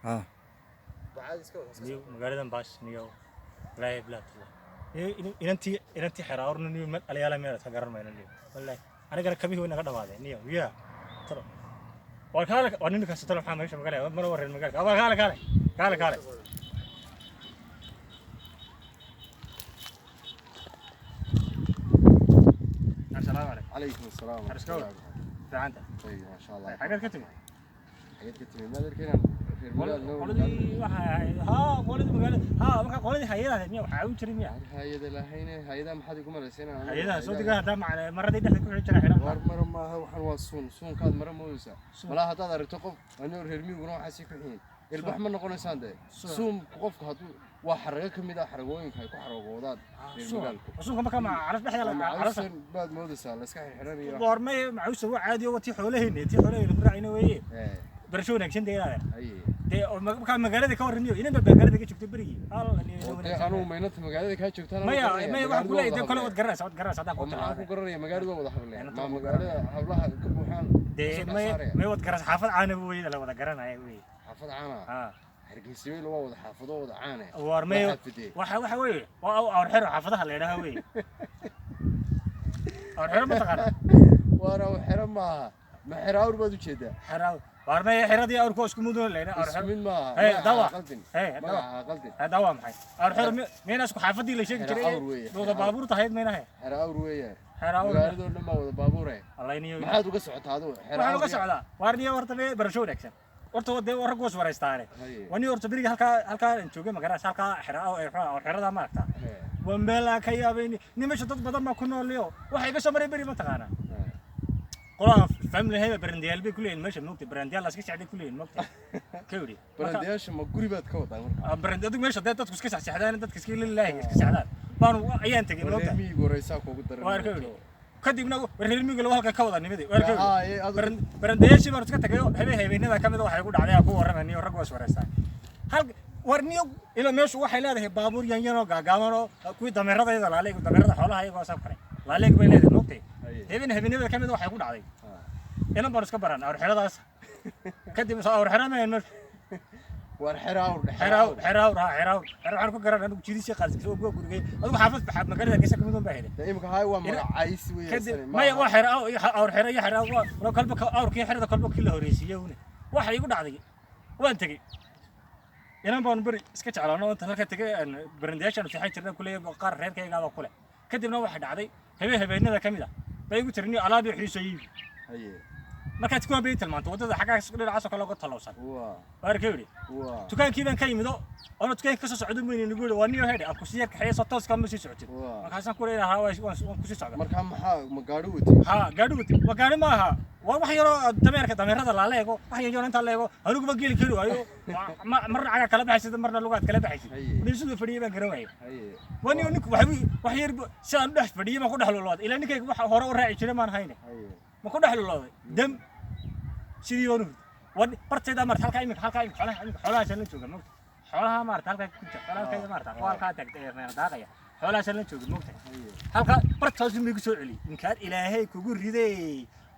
ها بعد اسكو نيو مقالدان باش نيو لا بلاد إن أنتي حرار نيو مت على يلا ميرا تقرر ما ينليو والله أنا قال كميه وين قدام هذا نيو ويا ترى وكالك وانك كسرت له حامش مقالة مرة ورا المقالة أول كالك السلام عليكم. عليكم السلام. أرسكول. في عندك. طيب ما شاء الله. حاجات كتير. حاجات كتير ما أدري كنا في قولي ها قولي مقالة ها ما قولي هيدا مية وحاول تري مية. هيدا الحين هيدا ما حد يقوم على سنة. هيدا صوتي قاعد دام على مرة دي دخل كل شيء هنا. مرة ما هو حلوة صون كاد مرة موسى. ولا هذا رتقف أنا هرمي ونروح حسيك الحين. البحر من نقول إنسان ده. صوم قف هاتو وحرقة كم إذا حرقوين كاي كحرقوا وداد. صوم كم عرف بحيل عرف. بعد موسى لسه حراني. وارمي معوس هو عادي وتي حوله هني تي حوله البرعين ويه. برشونك شن دينا. دي مكان مقالة كورنيو إنما مقالة كي شفت بري. أنا ما ينط مقالة كي شفت أنا. ما واحد كله يدي كله وتقرص هذا كله. ما أكو قرر يا مقالة ولا حبله. ما مقالة حبلها كبوحان. دي ما وتقرص حافظ عانه ويه لا وتقرنا ويه. حافظ عانه. حرقيسي لو وضع حافظه وضع عانه. وارمي waxa weeye waa xiro xaafadaha la yiraahdo weeye xiro ma taqaan wara xiro ma xiraawr baad u jeedaa xiraaw warmay xiradii awrko isku muddo leena xiro min ma dawa qaldin dawa maxay xiro meena isku xaafadii la sheegi jiray wada baabuur tahay meena xiraawr weeye xiraawr magaalada dhanba wada baabuur ay allah iniyo maxaad uga socotaa adoo xiraawr uga socdaa warniyo horta barasho wanaagsan horta wada warag goos waraystaane wani horta biriga halka joogay magaraas halka xiraaw ay xirada ma aragtaa ومبلا كيابيني نمشي تضبط ما كنا اليوم واحد قصة مرة بري ما تقانا قرآن فهم هي برنديال بكلين ماشي ممكن برنديال لاسكيس عادي كلين ممكن كوري برندياش ما قريبات كوتا برنديال ماشي ده تسكس كيس عشان ده تسكس لله كيس عشان بانو أيان تجي ممكن مي قريساك وقدر واركوري كدي بنا ورهلمي قالوا هالك كوتا نمدي واركوري برنديال شيء مرة تكتك هبه هبه كم ده واحد يقول عليه أكو ورمني ورقوا سوارستان هل warniyo ila meeshu waxay leedahay baabuur yanyano gaagaamano kuwi dameerada laaleeg dameerada xoolaha iyaga soo kare laaleeg bay leedahay noqtay habeenada kamid waxay ku dhacday inaan bar iska baran awr xiradaas kadib soo awr xirameen war xiraaw waxaan ku garan anigu jiidisi qaadis oo gurigay adigu xaafad baxad magaalada geeska kamid oo baahay imka hay waa magacays weeyaan ma waa xiraaw awr xiraya waa kalba awrkii xirada kalba kii la horeysiyay waxay igu dhacday waan tagay inaan baan bari iska jeclaano inta halka tagay barnaamijyada waxay jireen kulay qaar reerkayga ah kule kadibna waxa dhacday habeenada kamid ah bay igu tirni alaab xiisayay markaad ku habeeyay tilmaanto wadada xagaa isku dhinacaas kale uga talowsan waarkeeyay tukaankii baan ka yimido oo tukaanka ka soo socdo meeyay nagu waa niyo heeday afku siyarka xeeso toos kama sii socotid markaasaan ku leeyahay waan ku sii socdaa marka maxaa ma gaadhi wati gaadhi wati waa gaadhi ma aha wax yaro dameerada la leego wax yaro inta leego anigu ma geeli karo ayo marna caga kala baxaysid marna lugaad kala baxaysid ninsuu fadhiyay baan garaway wani ninku wax yar saan dhex fadhiyay ma ku dhaxlolood ilaa ninkayga wax hore u raaci jiray maan hayne ma ku dhaxlolooday dam sidii wanu wadi bartayda marta halka xoolaha shan la jooga ma xoolaha marta halka ku jira xoolaha marta halka tagtay daaqaya xoolaha shan la jooga moogtay halka bartaas miigu soo celi inkaar ilaahay kugu riday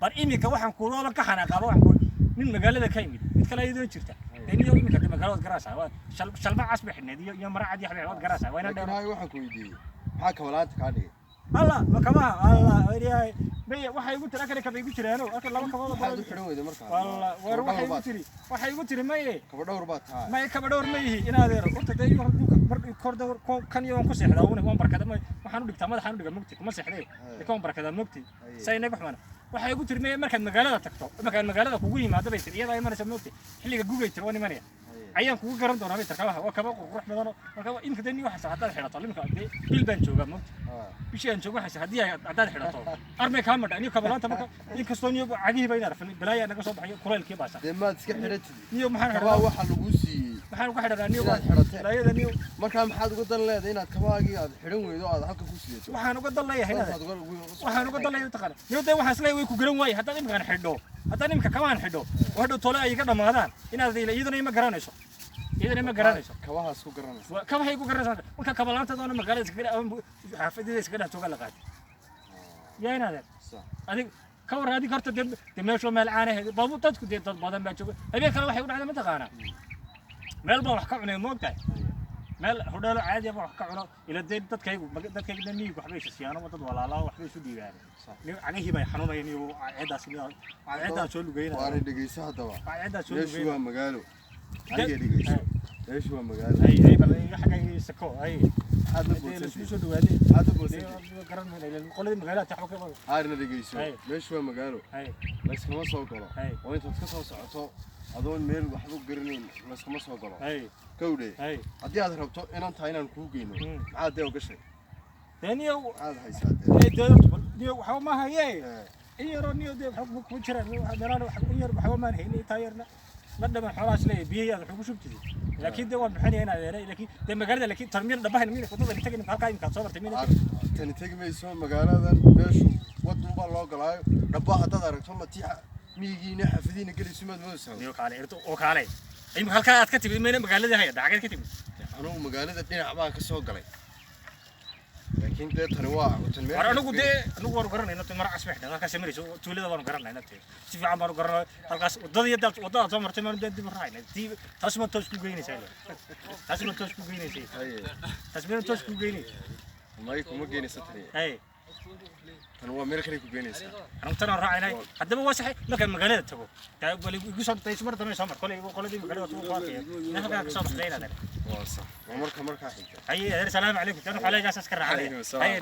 bar imika waxaan ku rooba ka xanaaqaba waxaan nin magaalada ka yimid mid kale ayadoo jirta daniyo imika magaalada garaasa waa shalba casbi xidneediyo iyo maracad iyo xabeel garaasa wayna dheer waxaan ku weydiiyay maxaa ka walaanta ka dhigay الله ما كمان الله ورياي بي waxay igu tiri akare ka igu jireeno akare laba kabada waxaad u xiran weyday markaa والله war waxay igu tiri may kaba dhowr baad tahay may kaba dhowr ma yihi inaad yar urta day mar korda kan iyo ku seexdaa waan barkada waxaan u dhigtaa madaxaan u dhiga mugti kuma seexdayikoon barkada mugti sayna waxman waxay igu tiri may markaad magaalada tagto markaad magaalada kugu yimaado bay tiri iyada ay maraysa mugti xilliga gugay tiri wani maraya ayaan kugu garan doonaa bay tarkabaha waa kaba qurux badan marka in kadani waxa hadda xirato limka bil baan joogaa mugti bishii aan joogo waxa hadii aad xirato armay ka madha in kabalaanta marka in kasto niyo cagihi bayna rafin bilaaya naga soo baxay kuleelkii baasa deemaad iska xiratid niyo maxaan xidhaa waxa lagu siiyay maxaan ku xidhaa niyo bilaayada niyo marka maxaad uga dan leedahay inaad kabaagii aad xiran weydo aad halka ku siiyo waxaan uga dan leeyahay waxaan uga dan leeyahay taqaan niyo day waxa isla way ku garan waayay hadda imkaan xidho hadda imka kamaan xidho waxa tole ay iga dhamaadaan inaad iyaduna ma garanayso إذا ما قرنيش. كواها سو قرنيش. كواها يقول قرنيش. وكا كبلانت هذول مقالة سكرة حافظي سكرة توقع لقات. يا هذا. صح. هذه كور هذه كرت دم شو مال عانه بابو تذكر دي بعدين بتشوف. أبي كلا واحد يقول هذا ما تقانا. meel baan wax ka cunay moogtahay meel hodheelo caadi ah wax ka cuno ila dadkaygu miyiga waxbay siiyaan oo dad walaalaha waxbay isu dhiibaan cagahii bay xanuunayeen iyo ceedaas soo lugeynaa waan dhageyso hadaba ceedaas soo meeshu waa magaalo aniga dhageyso meeshu waa magaalo ay bal xagay sako ay hada boosay soo dhawaadeen hada boosay garan meelay qoladii magaalada taxba ka wada aarna dhageyso meeshu waa magaalo laskama soo galo oo inta ka soo socoto adoon meel waxba garanayn laskama soo galo kowdhe haddii aad rabto inaan tahay inaan kuu geyno maxaad dee uga sheeg daniyow aad haysaa dee waxba ma haye in yaroo niyo dee waxba ku jiraan in yar waxba maan haynin taayarna la dhaman xoolaas leeyahay biyaha wuxuu ku shubtay laakiin dee waan bixinaya inaad yeelay laakiin dee magaalada laakiin tarmiil dhabahan miina wadada tagin halka imka soo martay miina tan tagmayso magaaladan meeshu wadun baa loo galaayo dhaba haddaad aragto matiixa miyigiina xafidiina gelisoo mad moosaa niyo kaale irto oo kaale ay halka aad ka timid meena magaalada hay dhacay ka timid anigu magaalada dhinac baan ka soo galay laakiin dee tani waa tan meel anigu war garanayna tan marac asbaxda halka sameeyso tuulada waan garanayna si fiican baan garanay halkaas wadada soo martay maan dib raayna taas ma toos ku geynaysaa taas ma toos ku geynaysaa may kuma geynaysaa tani tan waa meel kale ku geynaysaa anigu tan raacayna hadaba waa sax marka magaalada tago taa wali igu soo tay sumar damay soo mar qoladii magaalada soo qaatay halka ka soo baxdayna waa sax marka xigta ay salaam alaykum tan xalay gaas ka raacay ay